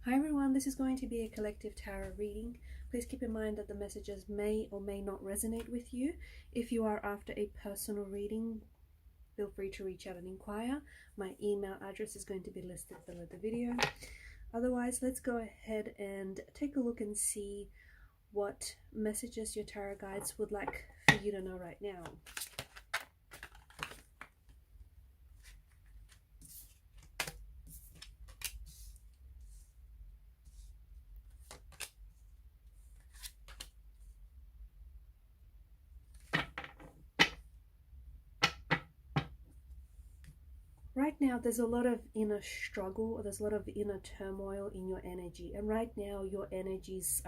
Hi everyone, this is going to be a collective tarot reading. Please keep in mind that the messages may or may not resonate with you. If you are after a personal reading, feel free to reach out and inquire. My email address is going to be listed below the video. Otherwise, let's go ahead and take a look and see what messages your tarot guides would like for you to know right now. Right now, there's a lot of inner struggle, or there's a lot of inner turmoil in your energy. And right now, your energies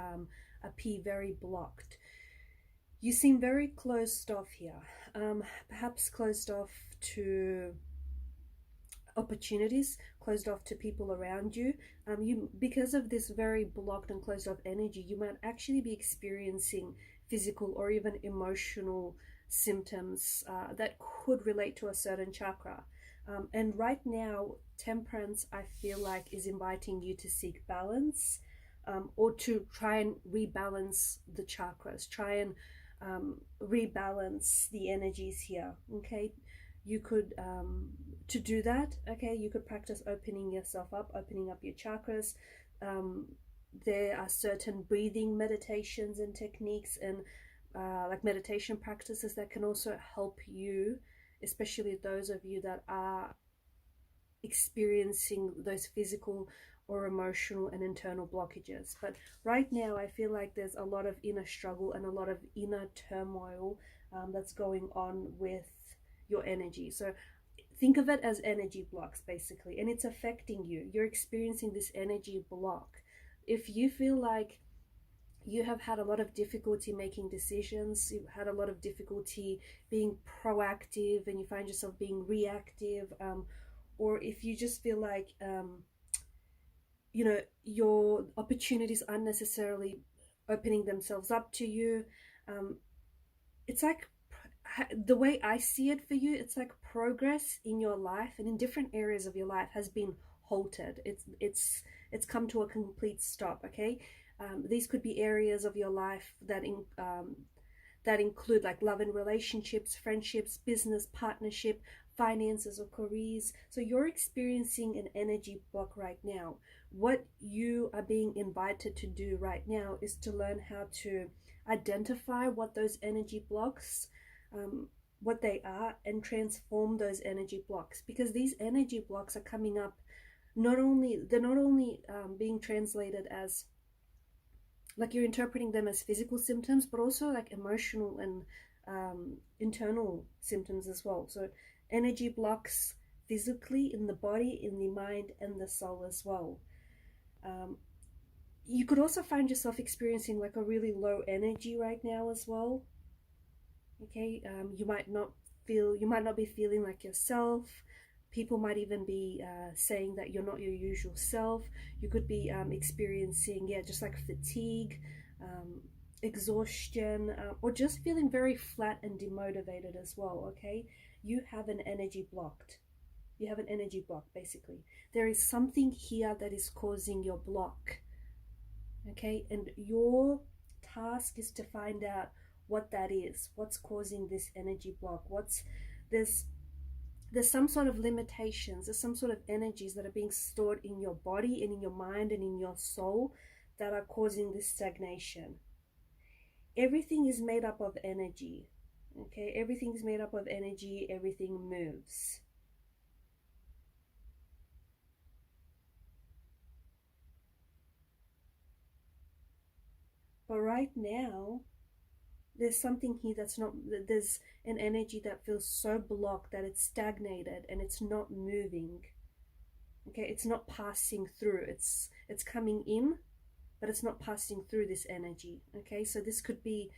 appear very blocked. You seem very closed off here, perhaps closed off to opportunities, closed off to people around you. Because of this very blocked and closed off energy, you might actually be experiencing physical or even emotional symptoms that could relate to a certain chakra. And right now, Temperance, I feel like, is inviting you to seek balance, or to try and rebalance the chakras, try and rebalance the energies here. Okay, you could to do that, okay, you could practice opening yourself up, opening up your chakras. There are certain breathing meditations and techniques and like meditation practices that can also help you, especially those of you that are experiencing those physical or emotional and internal blockages. But right now, I feel like there's a lot of inner struggle and a lot of inner turmoil that's going on with your energy. So think of it as energy blocks, basically, and it's affecting you. You're experiencing this energy block. If you feel like you have had a lot of difficulty making decisions, you've had a lot of difficulty being proactive, and you find yourself being reactive, or if you just feel like your opportunities aren't necessarily opening themselves up to you, it's like, the way I see it for you, it's like progress in your life and in different areas of your life has been halted. It's come to a complete stop. Okay, these could be areas of your life that include like love and relationships, friendships, business, partnership, finances, or careers. So you're experiencing an energy block right now. What you are being invited to do right now is to learn how to identify what those energy blocks, what they are, and transform those energy blocks, because these energy blocks are coming up. They're not only being translated as, like, you're interpreting them as physical symptoms, but also like emotional and internal symptoms as well. So energy blocks physically in the body, in the mind, and the soul as well. You could also find yourself experiencing like a really low energy right now as well. Okay, you might not be feeling like yourself. People might even be saying that you're not your usual self. You could be experiencing, just like fatigue, exhaustion, or just feeling very flat and demotivated as well. Okay, you have an energy blocked. You have an energy block, basically. There is something here that is causing your block. Okay, and your task is to find out what that is, what's causing this energy block. There's some sort of limitations, there's some sort of energies that are being stored in your body and in your mind and in your soul that are causing this stagnation. Everything is made up of energy. Okay, everything is made up of energy, everything moves. But right now, there's something here that's not, there's an energy that feels so blocked that it's stagnated and it's not moving. Okay, it's not passing through. It's coming in, but it's not passing through this energy. Okay, so this could be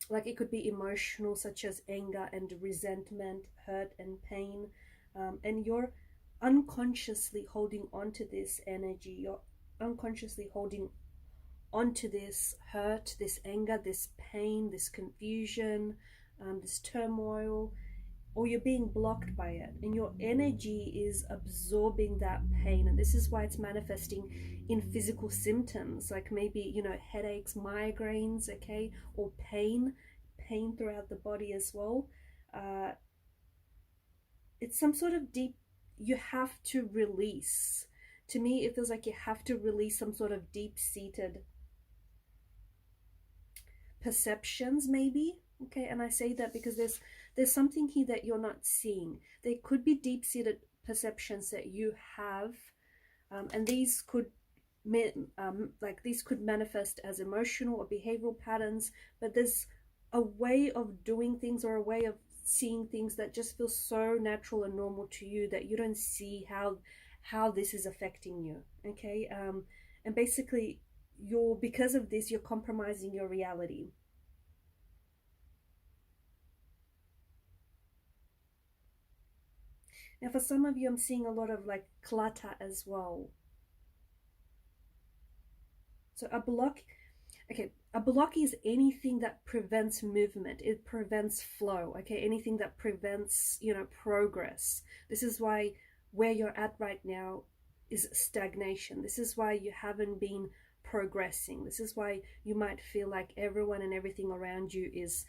like, it could be emotional, such as anger and resentment, hurt and pain, and you're unconsciously holding on to this energy. You're unconsciously holding onto this hurt, this anger, this pain, this confusion, this turmoil. or you're being blocked by it, and your energy is absorbing that pain. And this is why it's manifesting in physical symptoms, like maybe, you know, headaches, migraines, okay, or pain throughout the body as well. It's some sort of deep, you have to release. To me, it feels like you have to release some sort of deep-seated perceptions, maybe. Okay, and I say that because there's something here that you're not seeing. There could be deep-seated perceptions that you have, and these could these could manifest as emotional or behavioral patterns, but there's a way of doing things or a way of seeing things that just feels so natural and normal to you that you don't see how this is affecting you. Okay, and basically because of this, you're compromising your reality. Now for some of you, I'm seeing a lot of like clutter as well. So a block is anything that prevents movement. It prevents flow, okay? Anything that prevents, you know, progress. This is why where you're at right now is stagnation. This is why you haven't been progressing. This is why you might feel like everyone and everything around you is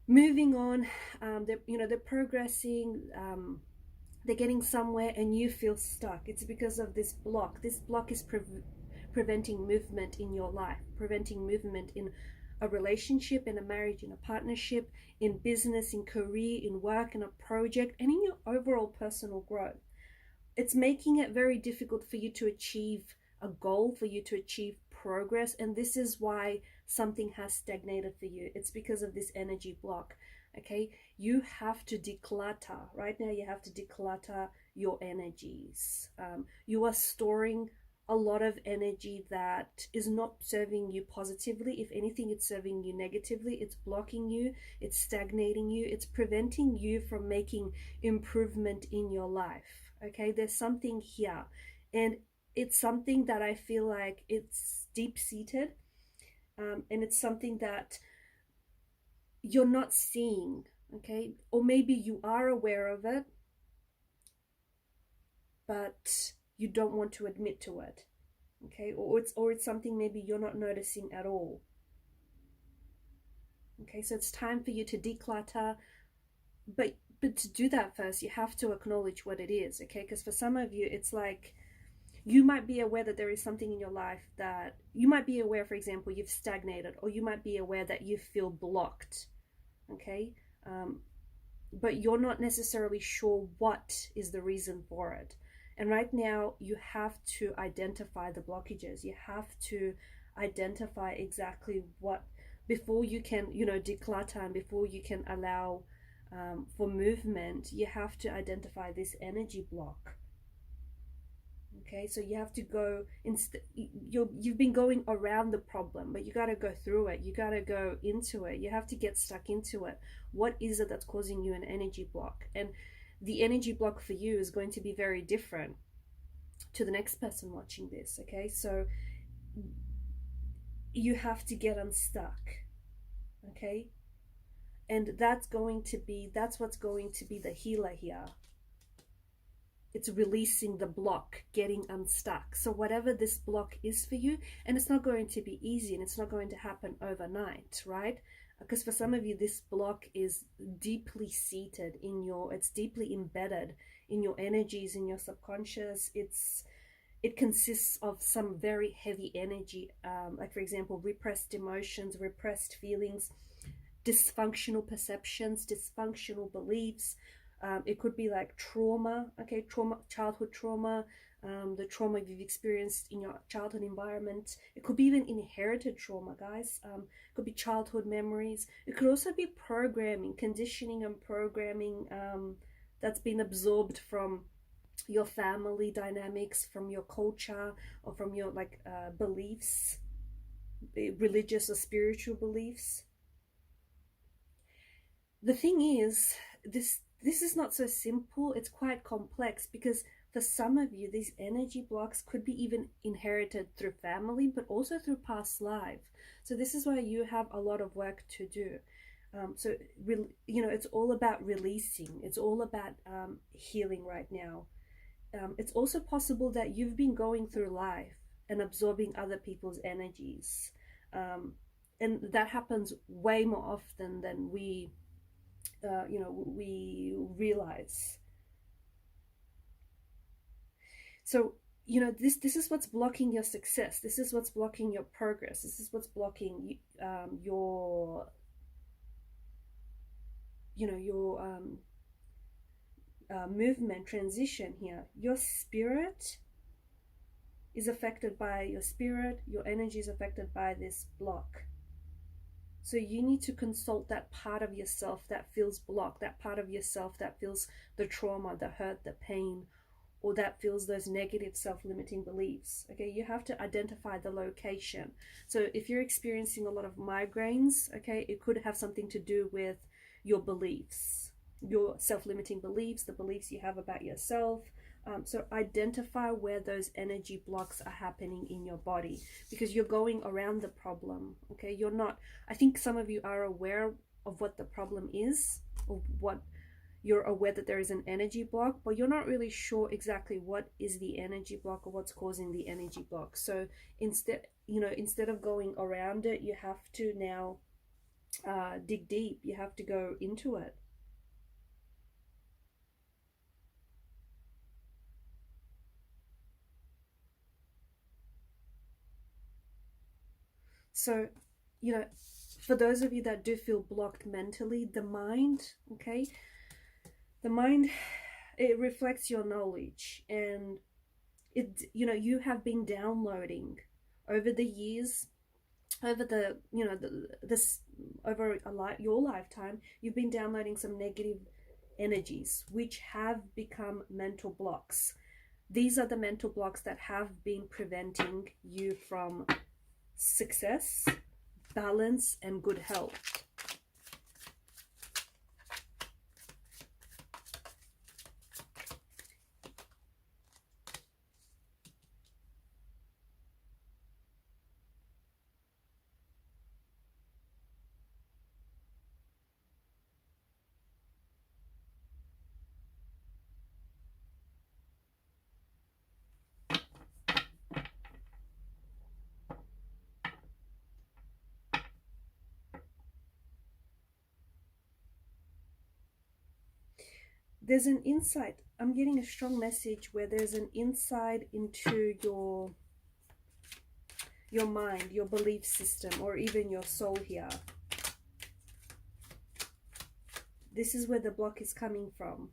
moving on. They're progressing. They're getting somewhere, and you feel stuck. It's because of this block. This block is preventing movement in your life, preventing movement in a relationship, in a marriage, in a partnership, in business, in career, in work, in a project, and in your overall personal growth. It's making it very difficult for you to achieve a goal, for you to achieve progress, and this is why something has stagnated for you. It's because of this energy block. Okay, you have to declutter. Right now, you have to declutter your energies. You are storing a lot of energy that is not serving you positively. If anything, it's serving you negatively. It's blocking you, it's stagnating you, it's preventing you from making improvement in your life. Okay, there's something here, and it's something that I feel like it's deep-seated, and it's something that you're not seeing, okay? Or maybe you are aware of it, but you don't want to admit to it, okay? Or it's something maybe you're not noticing at all. Okay, so it's time for you to declutter, but to do that first, you have to acknowledge what it is, okay? Because for some of you, it's like you might be aware that there is something in your life that you might be aware, for example, you've stagnated, or you might be aware that you feel blocked, okay? But you're not necessarily sure what is the reason for it. And right now, you have to identify the blockages. You have to identify exactly what, before you can, you know, declutter, and before you can allow for movement, you have to identify this energy block. Okay, so you have to go, you've been going around the problem, but you got to go through it. You got to go into it. You have to get stuck into it. What is it that's causing you an energy block? And the energy block for you is going to be very different to the next person watching this, okay? So you have to get unstuck, okay? And that's what's going to be the healer here. It's releasing the block, getting unstuck. So whatever this block is for you, and it's not going to be easy, and it's not going to happen overnight, right? Because for some of you, this block is deeply seated it's deeply embedded in your energies, in your subconscious. It consists of some very heavy energy, like for example, repressed emotions, repressed feelings, dysfunctional perceptions, dysfunctional beliefs. It could be like trauma, okay, childhood trauma, the trauma you've experienced in your childhood environment. It could be even inherited trauma, guys. It could be childhood memories. It could also be programming, conditioning and programming that's been absorbed from your family dynamics, from your culture, or from your beliefs, religious or spiritual beliefs. The thing is, this is not so simple. It's quite complex, because for some of you, these energy blocks could be even inherited through family, but also through past life. So this is why you have a lot of work to do. So you know, it's all about releasing, it's all about healing right now. It's also possible that you've been going through life and absorbing other people's energies, um, and that happens way more often than we you know, we realize. So you know, this is what's blocking your success, this is what's blocking your progress, this is what's blocking your, you know, your movement transition here. Your spirit is affected by your spirit, your energy is affected by this block. So you need to consult that part of yourself that feels blocked, that part of yourself that feels the trauma, the hurt, the pain, or that feels those negative self-limiting beliefs. Okay, you have to identify the location. So if you're experiencing a lot of migraines, okay, it could have something to do with your beliefs, your self-limiting beliefs, the beliefs you have about yourself. So identify where those energy blocks are happening in your body, because you're going around the problem. Okay, you're not, I think some of you are aware of what the problem is, or what, you're aware that there is an energy block, but you're not really sure exactly what is the energy block or what's causing the energy block. So instead, you know, instead of going around it, you have to now dig deep. You have to go into it. So, you know, for those of you that do feel blocked mentally, the mind, okay, the mind, it reflects your knowledge, and it, you know, you have been downloading over the years, over the, you know, this, over your lifetime, you've been downloading some negative energies which have become mental blocks. These are the mental blocks that have been preventing you from success, balance, and good health. There's an insight, I'm getting a strong message where there's an insight into your mind, your belief system, or even your soul here. This is where the block is coming from.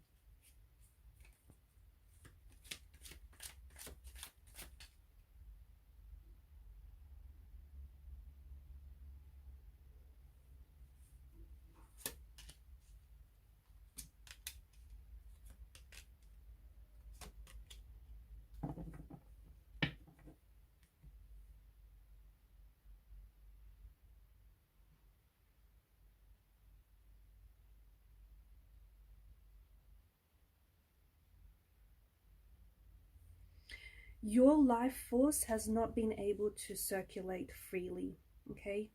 Your life force has not been able to circulate freely, okay?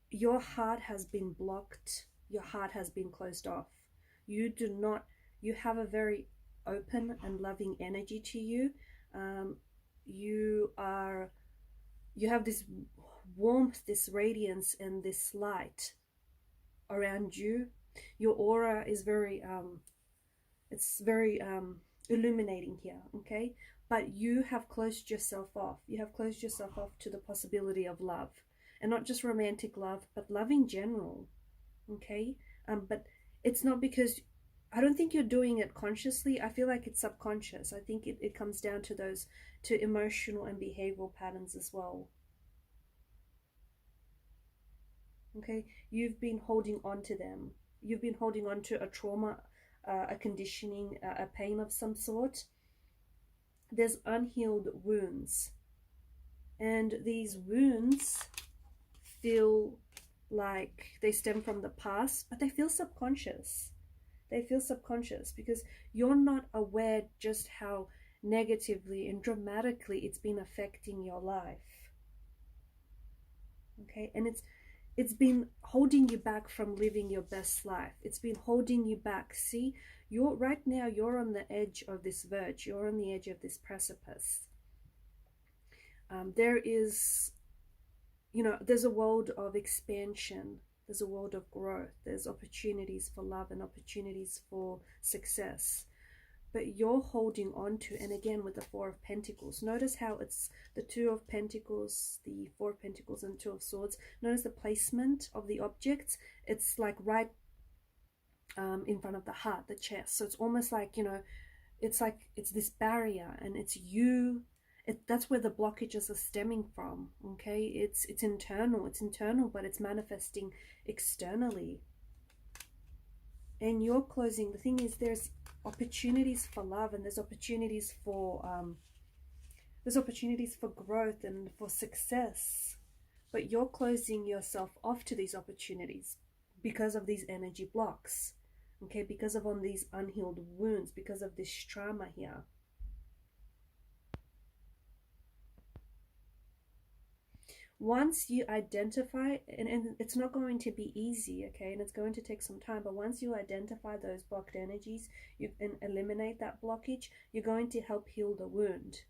Your heart has been blocked, your heart has been closed off. You do not, you have a very open and loving energy to you. You are, you have this warmth, this radiance, and this light around you. Your aura is very it's very illuminating here, okay? But you have closed yourself off. You have closed yourself off to the possibility of love, and not just romantic love, but love in general, okay? But it's not because, I don't think you're doing it consciously. I feel like it's subconscious. I think it comes down to those, to emotional and behavioral patterns as well. Okay, you've been holding on to them. You've been holding on to a trauma, a conditioning, a pain of some sort. There's unhealed wounds, and these wounds feel like they stem from the past, but they feel subconscious. They feel subconscious because you're not aware just how negatively and dramatically it's been affecting your life. Okay, and it's been holding you back from living your best life. It's been holding you back. See, you're right now, you're on the edge of this verge. You're on the edge of this precipice. There is, you know, there's a world of expansion. There's a world of growth. There's opportunities for love and opportunities for success. But you're holding on to, and again with the Four of Pentacles, notice how it's the Two of Pentacles, the Four of Pentacles, and Two of Swords. Notice the placement of the objects. It's like right in front of the heart, the chest. So it's almost like, you know, it's like it's this barrier, and it's you. That's where the blockages are stemming from. Okay, it's internal. It's internal, but it's manifesting externally. And you're closing. The thing is, there's opportunities for love, and there's opportunities for growth and for success, but you're closing yourself off to these opportunities because of these energy blocks. Okay, because of on these unhealed wounds, because of this trauma here. Once you identify, and it's not going to be easy, okay, and it's going to take some time, but once you identify those blocked energies, you can eliminate that blockage, you're going to help heal the wound.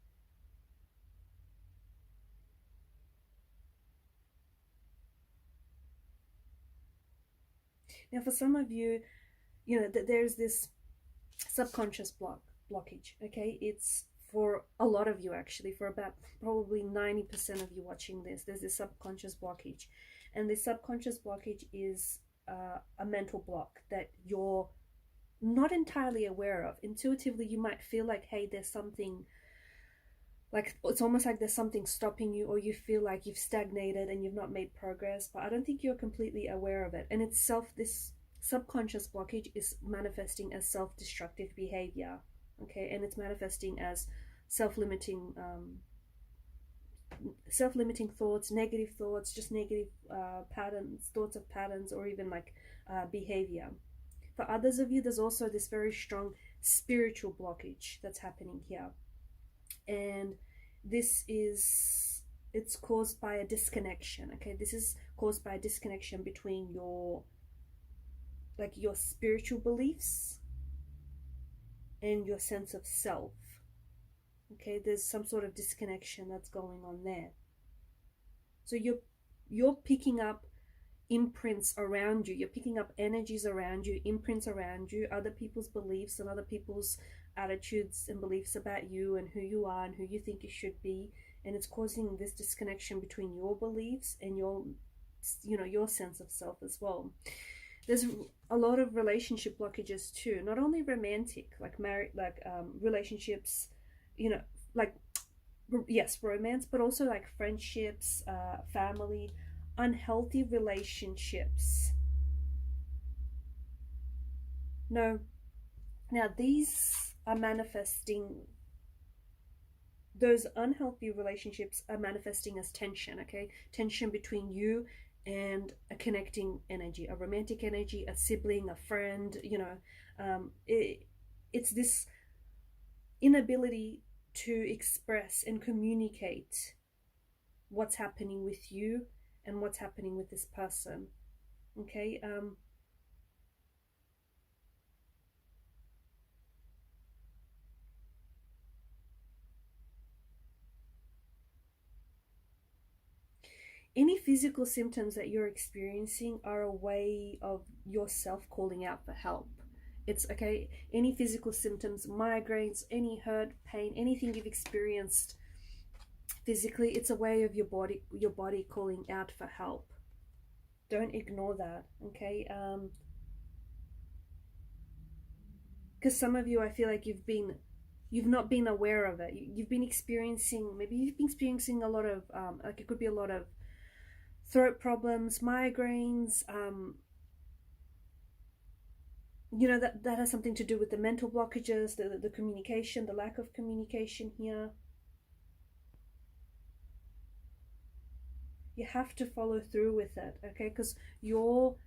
Now, for some of you, you know, there's this subconscious blockage, okay? It's for a lot of you, actually, for about probably 90% of you watching this, there's this subconscious blockage. And this subconscious blockage is a mental block that you're not entirely aware of. Intuitively, you might feel like, hey, there's something, like it's almost like there's something stopping you, or you feel like you've stagnated and you've not made progress, but I don't think you're completely aware of it. And it's this subconscious blockage is manifesting as self-destructive behavior, okay? And it's manifesting as self-limiting thoughts, negative thoughts, just negative patterns, thoughts of patterns, or even like behavior. For others of you, there's also this very strong spiritual blockage that's happening here. And it's caused by a disconnection, okay? This is caused by a disconnection between your spiritual beliefs and your sense of self, okay? There's some sort of disconnection that's going on there. So you're picking up imprints around you, you're picking up energies around you, imprints around you, other people's beliefs and other people's attitudes and beliefs about you and who you are and who you think you should be, and it's causing this disconnection between your beliefs and your sense of self as well. There's a lot of relationship blockages too, not only romantic, like married, like relationships, you know, like yes, romance, but also like friendships, family, unhealthy relationships. No, now these are manifesting, those unhealthy relationships are manifesting as tension, okay? Tension between you and a connecting energy, a romantic energy, a sibling, a friend, you know. It's this inability to express and communicate what's happening with you and what's happening with this person, okay? Any physical symptoms that you're experiencing are a way of yourself calling out for help. It's okay, any physical symptoms, migraines, any hurt, pain, anything you've experienced physically, it's a way of your body calling out for help. Don't ignore that, okay? Because some of you, I feel like you've not been aware of it. You've been experiencing, maybe you've been experiencing a lot of like it could be a lot of throat problems, migraines, you know, that has something to do with the mental blockages, the communication, the lack of communication here. You have to follow through with it, okay? Because your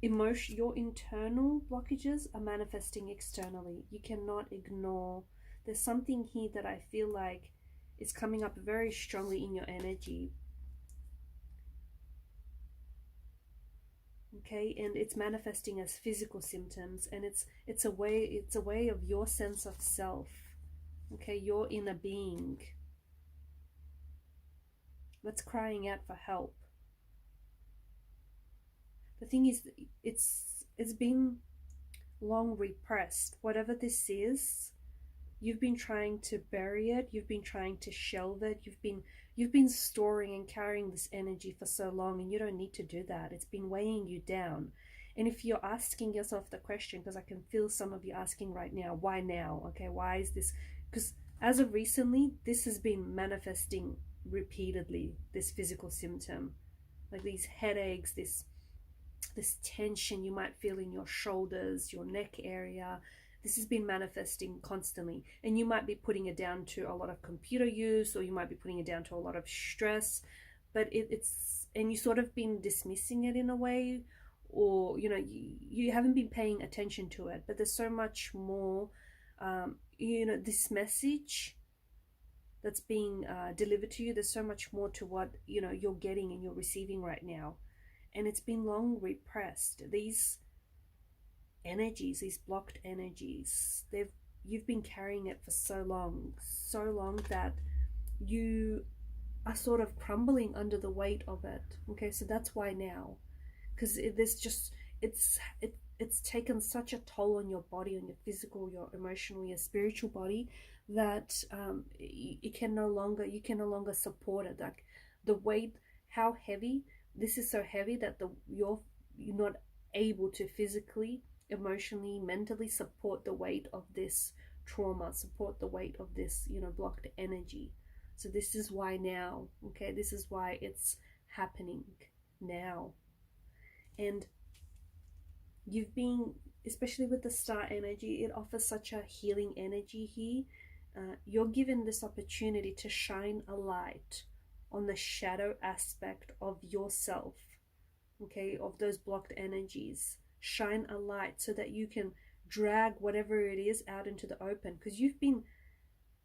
internal blockages are manifesting externally. You cannot ignore. There's something here that I feel like is coming up very strongly in your energy. okay, and it's manifesting as physical symptoms, and it's a way of your sense of self, okay, your inner being that's crying out for help. The thing is, it's been long repressed. Whatever this is, you've been trying to bury it, you've been trying to shelve it, you've been storing and carrying this energy for so long, and you don't need to do that. It's been weighing you down. And if you're asking yourself the question, because I can feel some of you asking right now, why now? Okay, why is this? Because as of recently, this has been manifesting repeatedly, this physical symptom, like these headaches, this tension you might feel in your shoulders, your neck area. This has been manifesting constantly, and you might be putting it down to a lot of computer use, or you might be putting it down to a lot of stress, but and you sort of been dismissing it in a way, or you haven't been paying attention to it. But there's so much more, this message that's being delivered to you. There's so much more to what you're getting and you're receiving right now, and it's been long repressed. These energies, these blocked energies, you've been carrying it for so long that you are sort of crumbling under the weight of it. Okay, so that's why now, because it's taken such a toll on your body, on your physical, your emotional, your spiritual body, that you can no longer support it. Like the weight, how heavy this is, so heavy that you're not able to physically, emotionally, mentally support the weight of this trauma, support the weight of this blocked energy. So this is why now, okay, this is why it's happening now. And you've been, especially with the star energy, it offers such a healing energy here. You're given this opportunity to shine a light on the shadow aspect of yourself, okay, of those blocked energies. Shine a light so that you can drag whatever it is out into the open, because you've been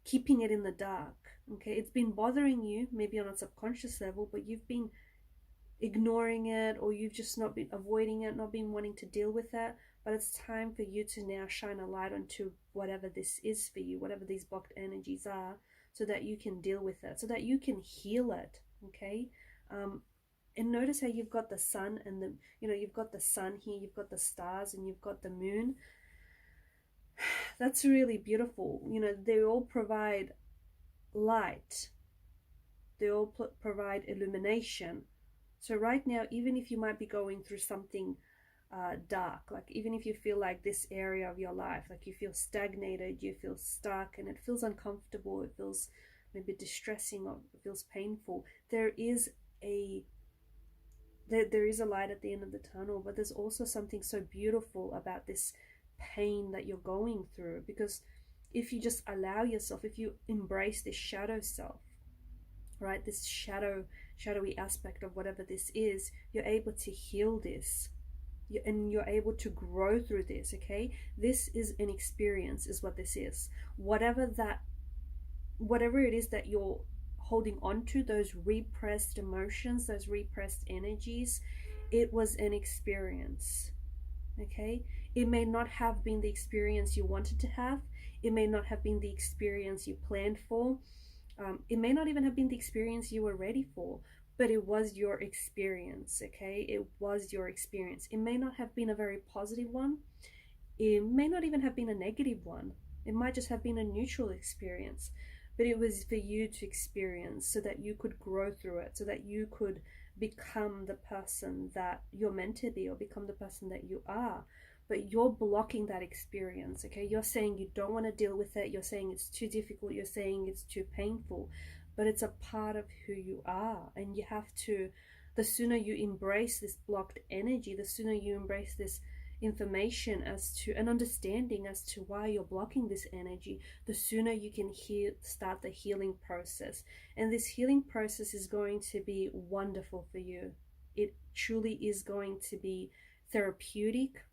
keeping it in the dark, okay. It's been bothering you, maybe on a subconscious level, but you've been ignoring it, or you've just not been avoiding it, not been wanting to deal with that. But it's time for you to now shine a light onto whatever this is for you, whatever these blocked energies are, so that you can deal with it, so that you can heal it, okay. And notice how you've got the sun, and you've got the sun here, you've got the stars, and you've got the moon. That's really beautiful. They all provide light, they all provide illumination. So right now, even if you might be going through something dark, like even if you feel like this area of your life, like you feel stagnated, you feel stuck, and it feels uncomfortable, it feels maybe distressing, or it feels painful, there is a light at the end of the tunnel. But there's also something so beautiful about this pain that you're going through, because if you just allow yourself, if you embrace this shadow self, right, this shadowy aspect of whatever this is, you're able to heal this, and you're able to grow through this, okay. This is an experience, is what this is. Whatever it is that you're holding on to, those repressed emotions, those repressed energies, it was an experience, okay. It may not have been the experience you wanted to have, it may not have been the experience you planned for, it may not even have been the experience you were ready for, but it was your experience, okay. It was your experience. It may not have been a very positive one, it may not even have been a negative one, it might just have been a neutral experience, but it was for you to experience, so that you could grow through it, so that you could become the person that you're meant to be, or become the person that you are. But you're blocking that experience, okay. You're saying you don't want to deal with it, you're saying it's too difficult, you're saying it's too painful, but it's a part of who you are. And you have to, the sooner you embrace this blocked energy, the sooner you embrace this information as to an understanding as to why you're blocking this energy, the sooner you can start the healing process. And this healing process is going to be wonderful for you. It truly is going to be therapeutic.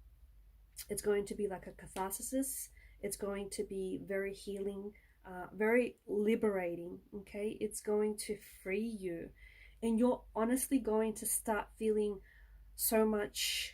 It's going to be like a catharsis. It's going to be very healing, very liberating, okay. It's going to free you, and you're honestly going to start feeling so much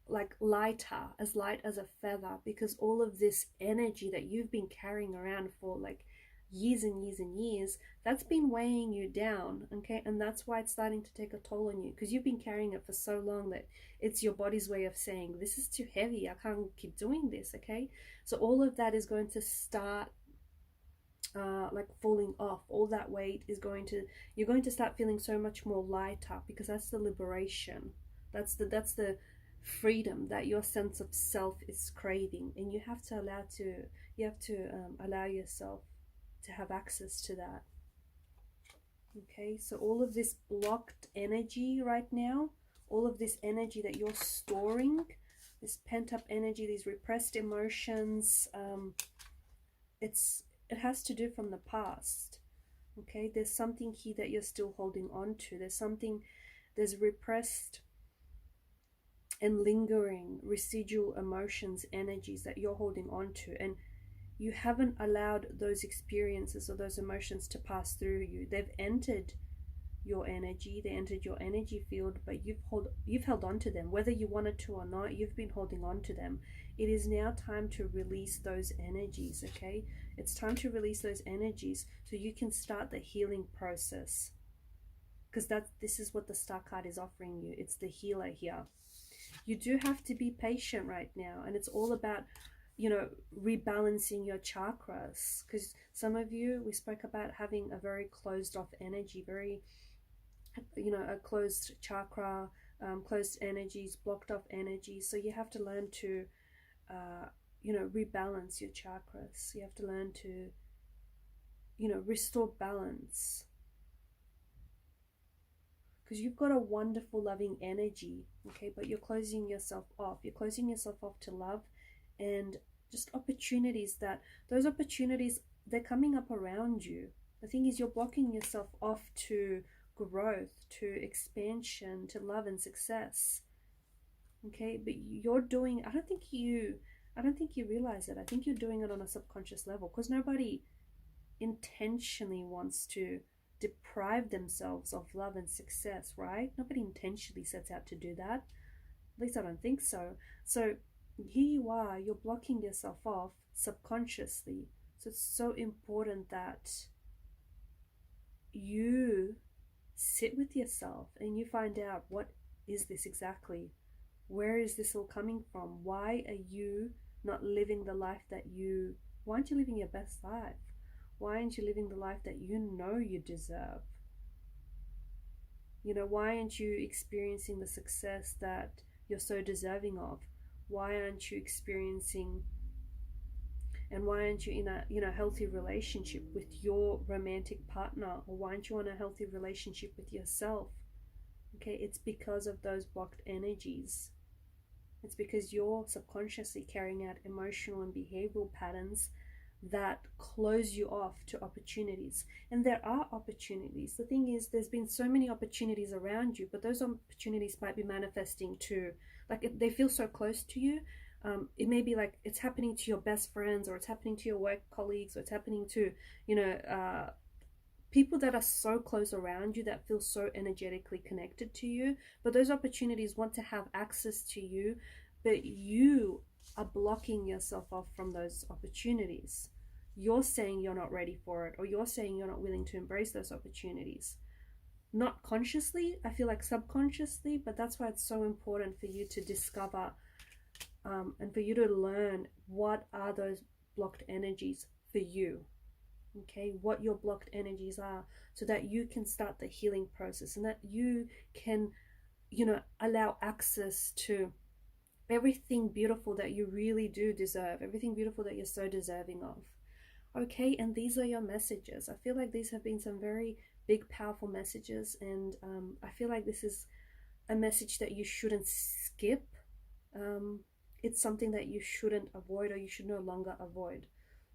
like lighter, as light as a feather, because all of this energy that you've been carrying around for like years and years and years, that's been weighing you down, okay? And that's why it's starting to take a toll on you, because you've been carrying it for so long that it's your body's way of saying, this is too heavy, I can't keep doing this, okay? So all of that is going to start like falling off. All that weight is going to, you're going to start feeling so much more lighter, because that's the liberation, that's the freedom that your sense of self is craving, and you have to allow yourself to have access to that. Okay, so all of this blocked energy right now, all of this energy that you're storing, this pent-up energy, these repressed emotions, it has to do from the past. Okay, there's something here that you're still holding on to. There's repressed and lingering residual emotions, energies that you're holding on to, and you haven't allowed those experiences or those emotions to pass through you. They've entered your energy, they entered your energy field, but you've held on to them, whether you wanted to or not. You've been holding on to them. It is now time to release those energies. Okay, it's time to release those energies so you can start the healing process, because this is what the Star card is offering you. It's the healer here. You do have to be patient right now, and it's all about, you know, rebalancing your chakras, because some of you, we spoke about having a very closed off energy, very, you know, a closed chakra, closed energies, blocked off energies. So you have to learn to you know, rebalance your chakras. You have to learn to, you know, restore balance, because you've got a wonderful loving energy, okay, but you're closing yourself off. You're closing yourself off to love and just opportunities, those opportunities, they're coming up around you. The thing is, you're blocking yourself off to growth, to expansion, to love and success. Okay, but you're doing, I don't think you realize it. I think you're doing it on a subconscious level, because nobody intentionally wants to deprive themselves of love and success, right? Nobody intentionally sets out to do that. At least I don't think so. So here you are, you're blocking yourself off subconsciously. So it's so important that you sit with yourself and you find out, what is this exactly? Where is this all coming from? Why are you not living the life that why aren't you living your best life? Why aren't you living the life that you know you deserve? You know, why aren't you experiencing the success that you're so deserving of? Why aren't you experiencing, and why aren't you in a, you know, healthy relationship with your romantic partner? Or why aren't you in a healthy relationship with yourself? Okay, it's because of those blocked energies. It's because you're subconsciously carrying out emotional and behavioral patterns that close you off to opportunities. And there are opportunities. The thing is, there's been so many opportunities around you, but those opportunities might be manifesting to, like, they feel so close to you. It may be like it's happening to your best friends, or it's happening to your work colleagues, or it's happening to, you know, people that are so close around you, that feel so energetically connected to you. But those opportunities want to have access to you, but you are blocking yourself off from those opportunities. You're saying you're not ready for it, or you're saying you're not willing to embrace those opportunities. Not consciously, I feel like subconsciously, but that's why it's so important for you to discover and for you to learn what are those blocked energies for you. Okay, what your blocked energies are, so that you can start the healing process, and that you can, you know, allow access to everything beautiful that you really do deserve, everything beautiful that you're so deserving of. Okay, and these are your messages. I feel like these have been some very big, powerful messages, and I feel like this is a message that you shouldn't skip. It's something that you shouldn't avoid, or you should no longer avoid.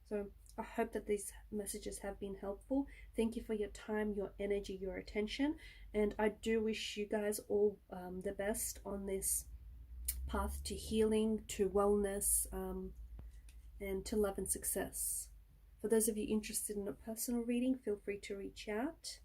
So I hope that these messages have been helpful. Thank you for your time, your energy, your attention, and I do wish you guys all the best on this path to healing, to wellness, and to love and success. For those of you interested in a personal reading, feel free to reach out.